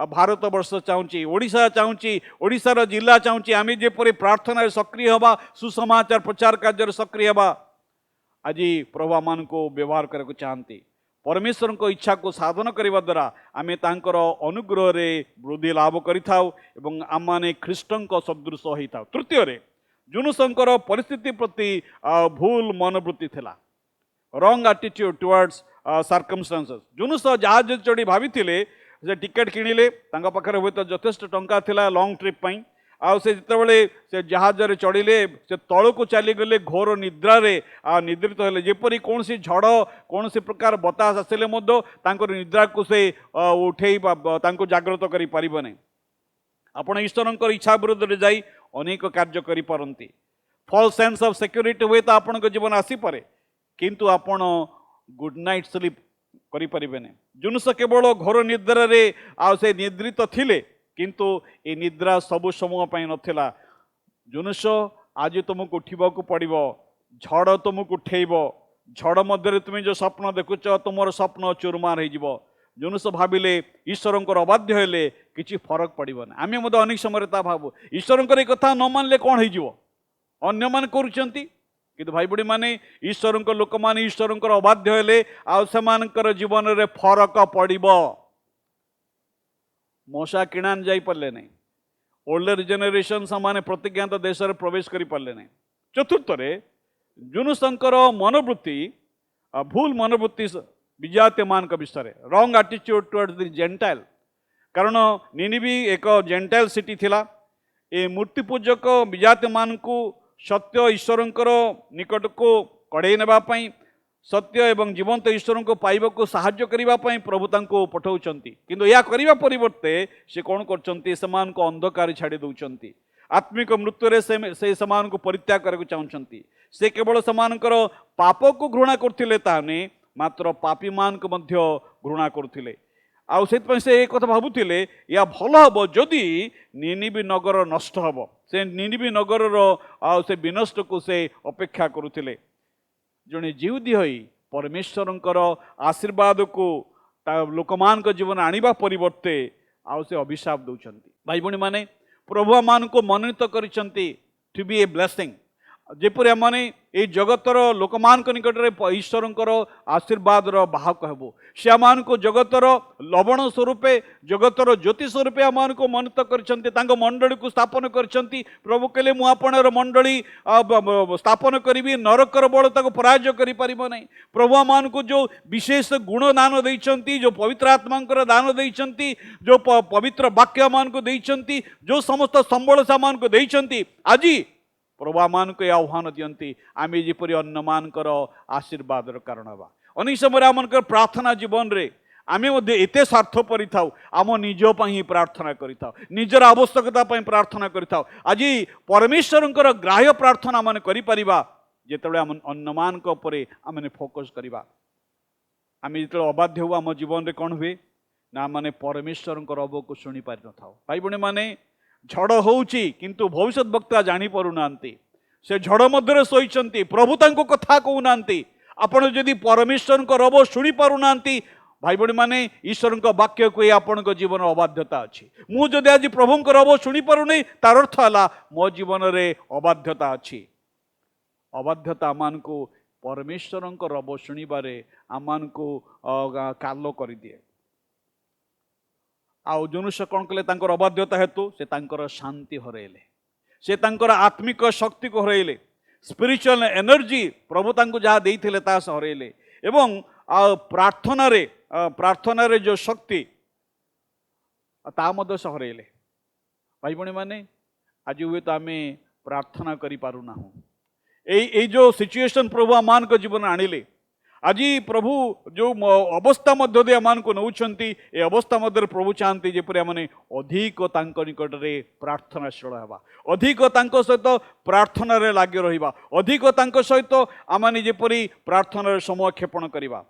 भारत वर्ष चाहूँगी ओडिशा चाहूँगी ओडिशार जिला चाहूँगी आम जेपरी प्रार्थना सक्रिय हवा सुसमाचार प्रचार कार्य सक्रिय हवा आज प्रभु आमान को व्यवहार करने चाहती परमेश्वर को इच्छा को साधन करने द्वारा आम तांकर अनुग्रह रे वृद्धि लाभ करिथाउ आम माने ख्रीष्टंक सदृश होता था तृतीय जुनुसंकर परिस्थिति प्रति भूल मनोवृत्ति थिला रॉन्ग एटीट्यूड टुवर्ड्स सर्कमस्टांसेस जुनुस जहाज चढ़ी भावी से टिकेट किणिले पाखे हुए तो यथेष्ट टंका थिला लॉन्ग ट्रिप पई आ से जितेबाला से जहाज रे चढ़िले से तल को चलीगले घोर निद्रा निद्रित हेले जेपरी कौन सी झड़ कौन सी प्रकार बतास आसिले निद्रा को से उठे जागृत करि परिबने आपण ईश्वर इच्छा विरुद्ध रे जाई अनेक कार्य करि परंती फॉल्स सेंस ऑफ सिक्योरिटी हुए तो आपण जीवन आसी पारे किंतु आपण गुड नाइट स्लीप करि परिबेने जुनुस केवल घोर निद्रा रे आ से निद्रित थिले किंतु ए निद्रा सबु समय पाई नथिला जुनुस आज तुमको उठिबाकू पड़िबो झड़ तुमको उठेब झड़ मध्य तुम जो स्वप्न देखुच तुम स्वप्न चूरमार हो जुनुस भाविले ईश्वर अबाध्य हेले किछि फरक पड़बना आम अनेक समय भावु ईश्वर एक कथा न मानले कौन हो अन्य मान करुचंती किंतु भाई बुढ़ी माने ईश्वर लोक माने ईश्वर अबाध्य हेले आर जीवन रे फरक पड़िबो मशा किणान जाई पारे नहीं ओल्डर जेनेरेशन से प्रतिज्ञात देश में प्रवेश करि पारे नहीं चतुर्थ जुनुसंकर मनोवृत्ति भूल मनोवृत्ति विजातीय मान विषय wrong attitude towards the gentile कारण निनिबी एक जेंटाइल सिटी थिला ए मूर्ति पूजक विजातीय मान को सत्य ईश्वर निकट को कड़े नापी सत्य एवं जीवंत ईश्वर को पाइबा को साहाय्य करने प्रभु तांको पठाउछंती किंतु या करने परिवर्ते से कौन करछंती समान को अंधकार छाड़ी दउछंती आत्मिक मृत्यु से समान को परित्याग करने चाहते से केवल समानकर पाप को घृणा करथिले ताने मात्र पापी मानक मध्य घृणा करुथिले आउ सेतपय से एक कथा भाबुथिले या भल हबो जदि निनिबी नगर नष्ट हबो से निनिबी नगर रो आउ से विनष्ट को से अपेक्षा करुथिले जणे जीवदी होई परमेश्वरंकर आशीर्वाद को लोकमान को जीवन आनिबा परिवर्ते आउ से अभिशाप दउछंती भाई भणी माने प्रभु मान को मनोनीत करिसंती टू बी ए ब्लेसिंग जेपरि माने ए जगतर लोकमान निकटरे ईश्वरंकर आशीर्वाद बाहक हेबो से मान को जगतर लवण स्वरूपे जगतर ज्योति स्वरूपे आमान को मनोनीत करिसंती तांको मंडली को स्थापन करिसंती प्रभु कहले मु आपणर मंडली स्थापन करिबी नरकर बळ ताको पराजय करि परिबो नै प्रभु मान को जो विशेष गुण दान दैछंती जो पवित्र आत्मांकर दान दैछंती जो पवित्र वाक्य मान को दैछंती जो समस्त संबल सामान को दैछंती आजी प्रभु मान को आह्वान दियंती आमे जेपरि अन्न मानकर आशीर्वाद कारण हवा अनेक समय आमनकर प्रार्थना जीवन रे आमे मध्ये एते स्वार्थपरी थाउ आम निज पई प्रार्थना करिथाउ निजर आवश्यकता पई प्रार्थना करिथाउ आज परमेश्वरंकर ग्राह्य प्रार्थना माने करि परिबा जेतबे आम अन्न मान को परे आमे फोकस करिबा आमे जेतबे अबाध्य हो आम जीवन रे कोन हुए ना माने परमेश्वरंकर अबो को सुनि पारि न थाउ भाई बणे माने झड़ होउची किंतु भविष्य वक्ता जानी पारु नांती से झड़ मध्य शोइचंती प्रभु तांको कथा कहू नांती आपण जदि परमेश्वर को रब शुणी पारु नांती भाई बड़ी माने ईश्वर को वाक्य को आपण को जीवन अबाध्यता अच्छी मु जदि आज प्रभु को रब शुणी पारु नहीं तार अर्थ है मो जीवन रे अबाध्यता अच्छी अबाध्यता आमान को परमेश्वर को रब शुणिबारे आमान को कालो कर दिए आउ मनुष्य कौन कले तांकर अबाध्यता हेतु से तांकर शांति हरैले से तांकर आत्मिक शक्ति को हरैले स्पिरिचुअल एनर्जी प्रभु तांको जहाँ देइथिले ता हरैले एवं प्रार्थना रे जो शक्ति ता मध्य से हरैले भाई भणी माने आज हुए तो आमे प्रार्थना करि पारु ना ए जो सिचुएशन प्रभु मान को जीवन आनिले आज प्रभु जो अवस्था मध्य दे मान को नौचंती ए अवस्था मध्य प्रभु चाहती जेपरि माने अधिक तांको निकट रे प्रार्थनाशील हेबा अधिक तांको सहित प्रार्थना रे लागि रहिबा अधिक तांको सहित आमाने जेपरि प्रार्थना रे समय क्षेपण करिबा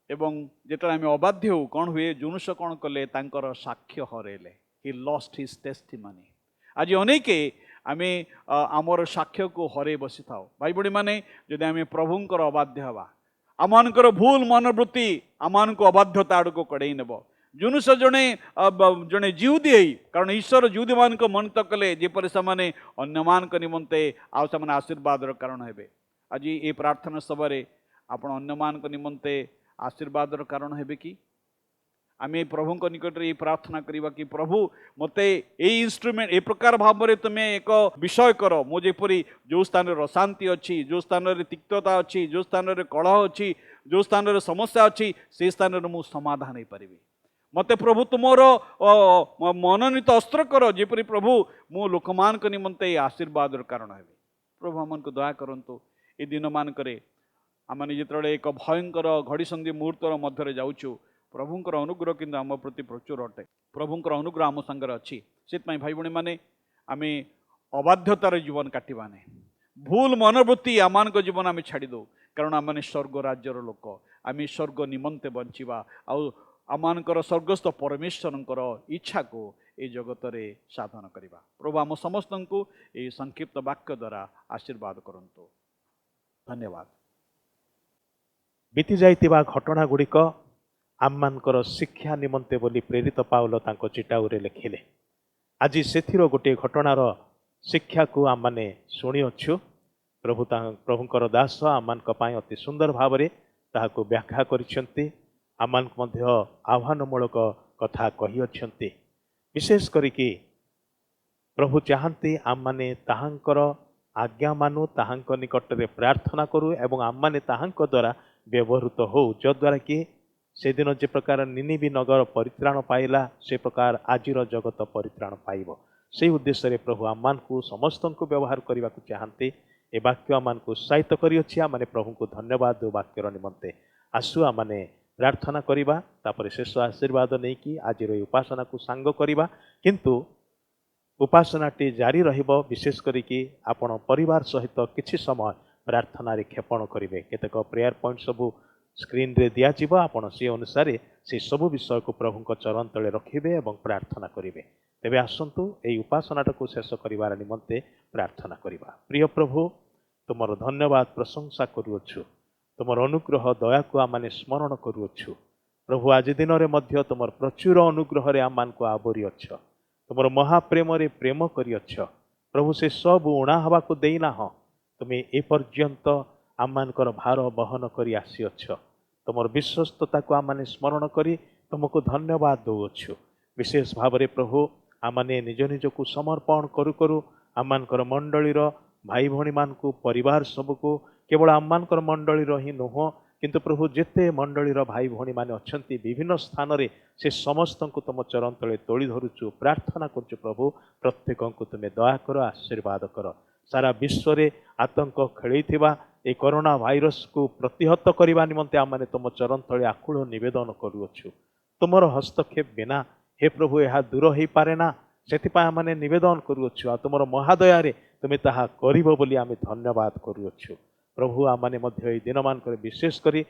एवं जेतरा आमे अबाध्य हो कोन हुए जुनुष कोन कले तांकर साक्ष्य हरेले ही लॉस्ट हिज टेस्टिमनी आज अनेके आमे आमर साक्ष्य को हरे बसी थाओ भाई बड़ी माने जदि आमे प्रभुंकर अबाध्य हवा आमानकर भूल मनोवृत्ति आमान को अबाध्यता आड़ को कड़े नेब जुनुष जड़े जड़े जीवदी है कारण ईश्वर जीवदी मान को मनत कले जेपरि से अन्य मान निमंते आउ से आशीर्वाद कारण हेबे आज ये प्रार्थना सभा आपण अन्य मान निमंते आशीर्वाद कारण हेबे कि आमे प्रभु को निकट ये प्रार्थना करवा कि प्रभु मते ए इंस्ट्रूमेंट ए प्रकार भाव में तुम्हें एक विषय कर मो जेपरी जो स्थान रे अशांति अच्छी जो स्थान रे तिक्तता अच्छी जो स्थान रे कलह अच्छी जो स्थान रे समस्या अच्छी से स्थान रे मु समाधान नहीं पारिबी मते प्रभु तुमर मनोनीत अस्त्र कर जेपरी प्रभु मो लोकमान को निमंते आशीर्वाद कारण हेबे प्रभु हमन को दया करंतु ए दिन मान करे आम जिते एक भयंकर घड़ी संधि मुहूर्तर मध्य जाऊँ प्रभुंकर अनुग्रह किंतु आम प्रति प्रचुर अटे प्रभुंकर अनुग्रह आम सांगे अच्छी से भाई भणी मैंने आम अबाध्यतार जीवन काटवा नहीं भूल मनोवृत्ति आमान जीवन आम छाड़ी दो कारण आम स्वर्ग राज्यर लोक आम स्वर्ग निमंते बंचिबा आमानकर स्वर्गस्थ परमेश्वर इच्छा को ये जगत रे साधन करवा प्रभु आम समस्त को ये संक्षिप्त वाक्य द्वारा आशीर्वाद करंतु धन्यवाद बीती जाइतिबा घटना गुड़िक आममानकर शिक्षा निमंते बोली प्रेरित पाउल तांको चिटाउरे लिखिले आज सेथिरो गोटे घटनार शिक्षा को आम माने शुणी अच्छु प्रभुंकर दास आममानक पई अति सुंदर भावरे ताहाको व्याख्या करिसेंती आममानक मध्य आह्वानमूलक कथा कहि अछंती विशेष करिकि प्रभु चाहती आम माने ताहांकर आज्ञा मानु ताहांक निकटरे प्रार्थना करू एवं आम माने ताहांक द्वारा व्यवहृत हो जद्वारा कि से दिन जे प्रकार निनिबी नगर परित्राण पाइला से प्रकार आजिर जगत परित्राण पाइब से उद्देश्य प्रभु आमान को समस्त को व्यवहार करने को चाहते ए वाक्य आमान को उत्साहित करिअछि आमाने प्रभु को धन्यवाद दो वाक्यर निमंते आसु आमाने प्रार्थना करिबा तापर शेष आशीर्वाद नहीं कि आज उपासना को सांग करिबा किंतु उपासनाटी जारी रहिबो विशेष करिकि आपण परिवार सहित किछि समय प्रार्थना रे क्षेपण करिवे केतक प्रेयर पॉइंट सबु स्क्रीन रे दियाजिब आपण से अनुसार से सब विषय को प्रभु चरण तले रखिबे एवं प्रार्थना करिवे। तेबे आसंतु एई उपासनाटा को शेष करिवार निमंते प्रार्थना करिबा। प्रिय प्रभु तुमर धन्यवाद प्रशंसा करूछु, तुमर अनुग्रह दया को आमाने स्मरण करूछु। प्रभु आज दिन रे मध्य तुमर प्रचुर अनुग्रह रे आमान को आवरी अछ, तुमर महाप्रेम रे प्रेम करी अछ प्रभु। से सब उणा हवा को देना ह तुमे ए पर्यंत आमानकर भार बहन करी आसी अछ। तुमर विश्वस्तता को आमाने स्मरण करी तुमको धन्यवाद दउछु। विशेष भाव रे प्रभु आमाने निज निज को समर्पण करू करू आमानकर मंडलीर भाई भणी मान को परिवार सबको केवल आमानकर मंडलीर ही नुह किंतु प्रभु जेते मंडलीर भाई भणी माने अछंती विभिन्न स्थान रे से समस्त को तुम चरण तले तोली धरुचु। प्रार्थना करचु प्रभु प्रत्येक को तुमे दया कर आशीर्वाद कर। सारा विश्व रे आतंक खेलैथिबा ए कोरोना भाइरस को प्रतिहत करने निमंते आम तुम चरण तले आकुल निवेदन करुअछु। तुमर हस्तक्षेप बिना हे प्रभु यह दूर हो पारे ना, से आम निवेदन करुअछु। तुमर महादया रे तुमे ताहा करिबो बोली आमे धन्यवाद करुअछु। प्रभु आमाने मध्य ए दिन मान विशेष करी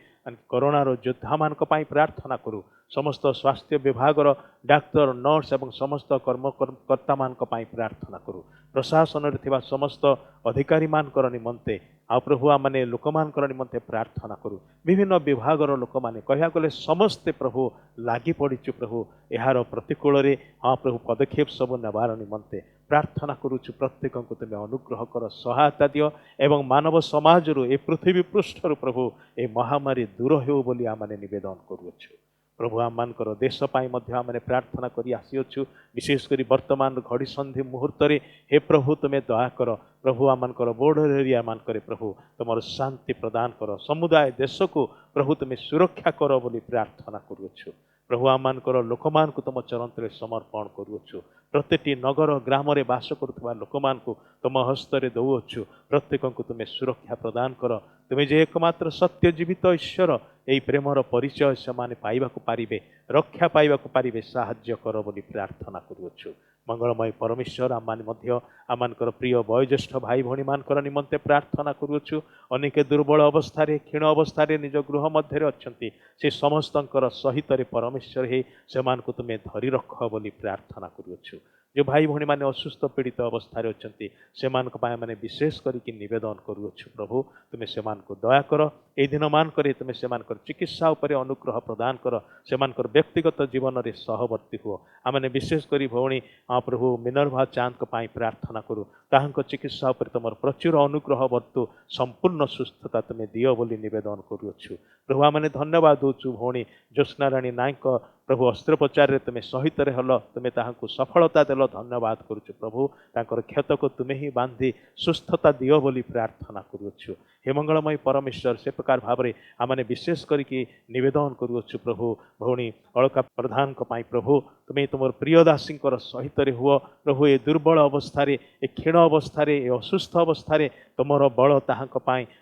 कोरोनार योद्धा मान प्रार्थना करू। समस्त स्वास्थ्य विभाग डाक्तर नर्स एवं समस्त कर्मकर्ता मान प्रार्थना करू। प्रशासन रे थिबा समस्त अधिकारी मान निमंते आ प्रभु आमाने लोक मान निमंते प्रार्थना करू। विभिन्न विभाग लोक माने कहया गले समस्ते प्रभु लागी पड़ीचु। प्रभु यार प्रतिकूल रे हाँ प्रभु पदक्षेप सब नेबार निमंते प्रार्थना करुचु। प्रत्येक को तुम अनुग्रह कर सहायता दियो एवं मानव समाज रु ए पृथ्वी पृष्ठ प्रभु ए महामारी दूर हो बोली आमाने निवेदन करुअछु। प्रभु आमर देश पाई आमने प्रार्थना करी आसीअछु। विशेषकर वर्तमान घड़ी संधि मुहूर्त रे हे प्रभु तुम्हें दया कर। प्रभु आमर बोर्डर एरिया मानकर प्रभु तुम शांति प्रदान कर। समुदाय देश को प्रभु तुम्हें सुरक्षा कर बोली प्रार्थना करुअछु। प्रभु आमर लोक मान को तुम चरण तले समर्पण करुअछु। प्रत्येक नगर ग्राम रे बास करुवा लोक मान को तुम हस्तरे दउअछु। प्रत्येक को तुम्हें सुरक्षा प्रदान कर। तुम्हें जे एकमात्र सत्य जीवित ईश्वर यही प्रेमर परिचय से माने पाइबा को पारिबे, रक्षा पाइबा को पारिबे, साहाय्य कर बोली प्रार्थना करुअछु। मंगलमय परमेश्वर आमर प्रिय वयोज्येष्ठ भाई भणी मान निमंते प्रार्थना करुअछु। अनेक दुर्बल अवस्था क्षीण अवस्था निज गृह मध्य अच्छी से समस्त सहित परमेश्वर हे से तुम्हें धरी रख बोली प्रार्थना करुअछु। जो भाई भणी माने असुस्थ पीड़ित अवस्था अच्छी से मैंने विशेष करके निवेदन करुअछु। प्रभु तुम्हें से दया कर। ए दिन मान तुम्हें से चिकित्सा उपर अनुग्रह प्रदान कर। से व्यक्तिगत जीवन में सहवर्ती हुओ। आमने विशेष कर भौणी प्रभु मिनर्भा चांद प्रार्थना करूँ। ताहांको चिकित्सा उपर तुम प्रचुर अनुग्रह वर्तु, संपूर्ण सुस्थता तुम्हें दियो बोली निवेदन करुअछु। प्रभु आमने धन्यवाद दूचु। भौणी ज्योत्स्ना राणी नायक प्रभु अस्त्रोपचार तुम्हें सहित हल, तुम्हें ताहांको सफलता देल, धन्यवाद करुचु। प्रभु तांकर क्षत को तुम्हें ही बांधी सुस्थता दियो बोली प्रार्थना करुअछु। हे मंगलमय परमेश्वर से प्रकार भाव में आमने विशेष करके निवेदन करुअछु। प्रभु भौणी अलका प्रधान प्रभु तुम्हें तुम प्रियदासी सहित हुओ। प्रभु ए दुर्बल अवस्था ए क्षीण अवस्था ए असुस्थ अवस्था तुमर बल ताहां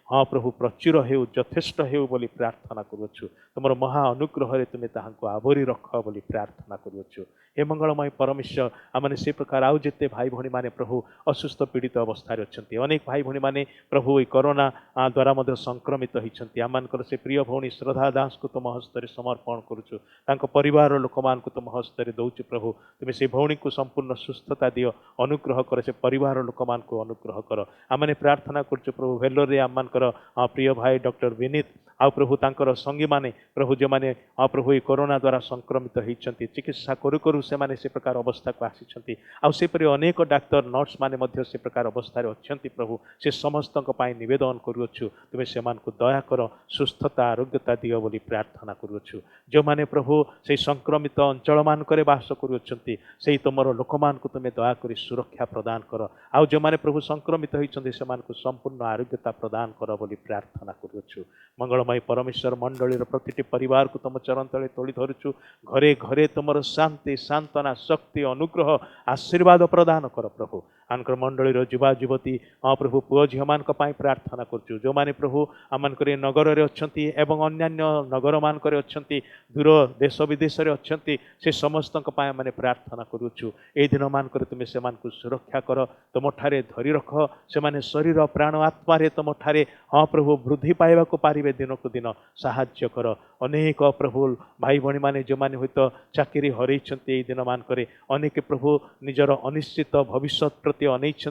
हाँ प्रभु प्रचुर हो, यथेष्ट हो बोली प्रार्थना करुअछु। तुमर महा अनुग्रह तुम्हें ताहां आवरी रख बोली प्रार्थना करुअछु। हे मंगलमय परमेश्वर आमने से प्रकार आउ जिते भाई भणी माने प्रभु असुस्थ पीड़ित अवस्था अच्छी। अनेक भाई भणी माने प्रभु ये कोरोना द्वारा मध्य संक्रमित होती। आमर से प्रिय भौणी श्रद्धा दास को तुम हस्तरे समर्पण करुचु। तांको परिवार लोक मान को तुम हस्तरे दौचु। प्रभु तुम्हें से भौणी को संपूर्ण सुस्थता दियो, अनुग्रह कर। से परिवार लोक मान को अनुग्रह कर। आमने प्रार्थना करुचु। प्रभु भेलोर रे आमर प्रिय भाई डॉक्टर विनीत आ प्रभु तांकर संगी माने प्रभु जो माने प्रभु ये कोरोना द्वारा संक्रमित होती चिकित्सा करू करू से माने से प्रकार अवस्था को आसी आउपरि अनेक डाक्तर नर्स माने मध्य से प्रकार अवस्था अच्छी। प्रभु से समस्त निवेदन करुअछु। तुम्हें से दया कर, सुस्थता आरोग्यता दियो बोली प्रार्थना करुअछु। जो माने प्रभु से संक्रमित अंचल मानक बास करुअछंती से तुमर लोक मान को तुम्हें दया करी सुरक्षा प्रदान कर। आउ जो माने प्रभु संक्रमित होती से संपूर्ण आरोग्यता प्रदान कर बोली प्रार्थना करुअछु। मंगलमय परमेश्वर मंडलीर प्रतिटी परिवार को तुम चरण तले तोली धरुचु। घरे घरे तुमर शांति, सांत्वना, शक्ति, अनुग्रह, आशीर्वाद प्रदान कर। प्रभु आमकर मंडलीर युवा युवती हाँ प्रभु पुओ झील मान प्रार्थना करुचु जो माने प्रभु आमकर नगर में अच्छा एवं अन्यान्य नगर मानक अच्छा दूर देश विदेश अच्छा से समस्त मैंने प्रार्थना करुचु ये दिन मानक तुम्हें से सुरक्षा कर तुम ठारे धरी रख से शरीर प्राण आत्मा तुम ठारे हाँ प्रभु वृद्धि पाइबा पारे दिन को दिन साहाय्य कर अनेक प्रभु भाई भाई मैंने जो मैंने हूँ तो चाकरी हर दिन मानक अनेक प्रभु निजर अनिश्चित भविष्य प्रति अनेक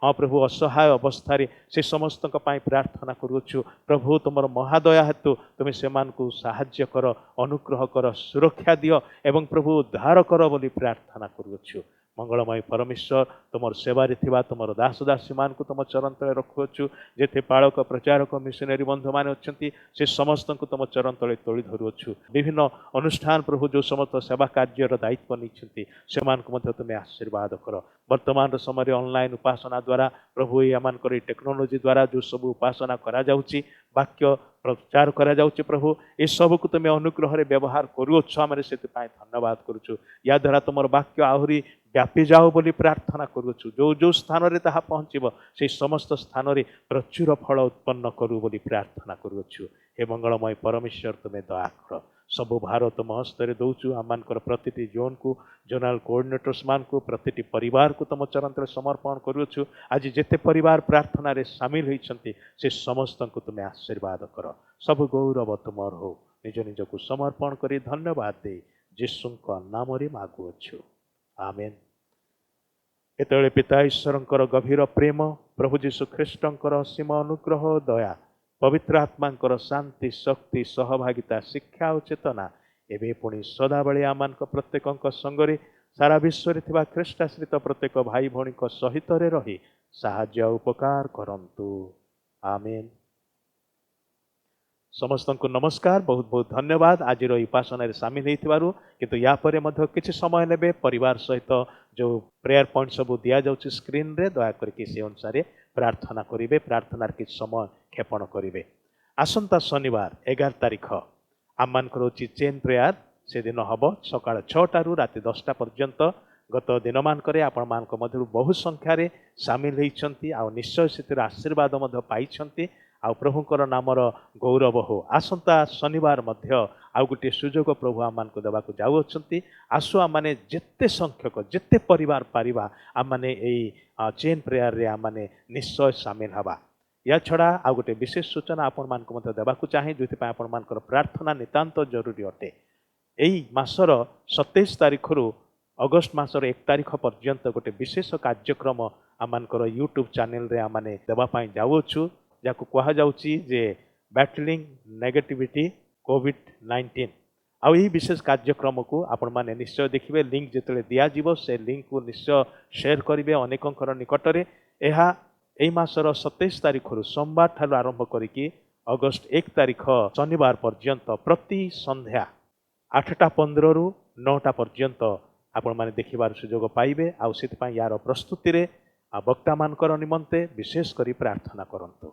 हाँ प्रभु असहाय अवस्था से समस्त प्रार्थना करुचु प्रभु तुम महादया हेतु तुम्हें से साहाय्य कर अनुग्रह कर सुरक्षा दियो एवं प्रभु उद्धार कर बोली प्रार्थना करुचु मंगलमय परमेश्वर तुम सेवार थिबा तुम दास दासी मान को तुम चरण तले रखुछु जेते पालक प्रचारक मिशनरी बंधु मान अच्छी से समस्त को तुम चरण तले तोली धरुछु विभिन्न अनुष्ठान प्रभु जो समस्त सेवा कार्यर दायित्व नहीं से तुम्हें आशीर्वाद कर वर्तमान समय ऑनलाइन उपासना द्वारा प्रभु ये टेक्नोलोजी द्वारा जो सब उपासना करा जाउची वाक्य प्रचार करा जाउची प्रभु ये सब को तुम्हें अनुग्रह व्यवहार करुछ आम से धन्यवाद करुछु या द्वारा तुम वाक्य आहरी व्यापी जाओ बोली प्रार्थना करुछु जो जो स्थान रे ताहा पहुँचब से समस्त स्थान रे प्रचुर फल उत्पन्न करू बोली प्रार्थना करुछु हे मंगलमय परमेश्वर तुम्हें दया कर सब भार तुम हस्तर दौचु आमर प्रति जोन को जोनाल कोऑर्डिनेटर्स मान को प्रति परिवार को तुम चरण तले समर्पण करुछु आज जेते परिवार प्रार्थना रे शामिल होइछंती से समस्त को तुम्हें आशीर्वाद कर सब गौरव तुमर हो निज निज को समर्पण करी धन्यवाद दे यीशु नाम रे मागुछु आमेन। एतले पिता ईश्वरंकर गभीर प्रेम प्रभु जीशु ख्रीष्टंकर असीम अनुग्रह दया पवित्र आत्मांकर शांति शक्ति सहभागिता शिक्षा और चेतना एवं पुणी सदाबले आमान प्रत्येक संगरे सारा विश्व में ख्रीष्टाश्रित प्रत्येक भाई भौणी सहित रही साहाय्य उपकार करंतु आमेन। समस्त को नमस्कार बहुत बहुत धन्यवाद आज उपासना सामिल होइथिबारु किंतु या परे मध्य किछि समय नेबे परिवार सहित जो प्रेयर पॉइंट सब दिया जाउछि स्क्रीन रे दया करके से अनुसार प्रार्थना करिवे प्रार्थनार किछि समय क्षेपण करिवे। आसंता शनिवार 11 तारिख आम मानकर होछि चेन प्रेयर से दिन हम सकाळ 6टा रु राति 10टा पर्यंत गत दिन मानकरे आपण मानक मध्य बहु संख्यार सामिल होइछंती आ निश्चय से आशीर्वाद मध्य पाइछंती आ प्रभुंकर नामर गौरव हो। आसंता शनिवार मध्य आउ गोटे सुजोग प्रभु आम मानक देवाक जाउछंती आसु आम माने जेते संख्यक जेते परिवार पारिबा आम माने एई चेन प्रेयर रे आम माने निश्चय सामिल हवा। या छड़ा आउ गोटे विशेष सूचना आपण मानक मध्य देवाक चाहे जोथि पय आपण मानकर प्रार्थना नितांत जरूरी अटे। एई मासर 27 तारिख रु अगस्त मासर 1 तारिख पर्यंत गोटे विशेष कार्यक्रम आम मानकर यूट्यूब चैनल रे आम माने देवा पय जाउछु जाको कहा जाउची जे बैटलिंग नेगेटिविटी कोविड-19 आ यही विशेष कार्यक्रम को आपण माने निश्चय देखिए लिंक जिते दिया जीवो से लिंक को निश्चय शेयर करेंगे अनेकंकर निकटरे। यह एई मासर 27 तारिख रु सोमवार ठार आरंभ करिकी अगस्त 1 तारिख शनिवार पर्यंत प्रति संध्या 8:15 रु 9टा पर्यंत आपण माने देखिबार सुजोग पाइबे। आ यार प्रस्तुति रे वक्ता मानकर निमंते विशेष करी प्रार्थना करंतु।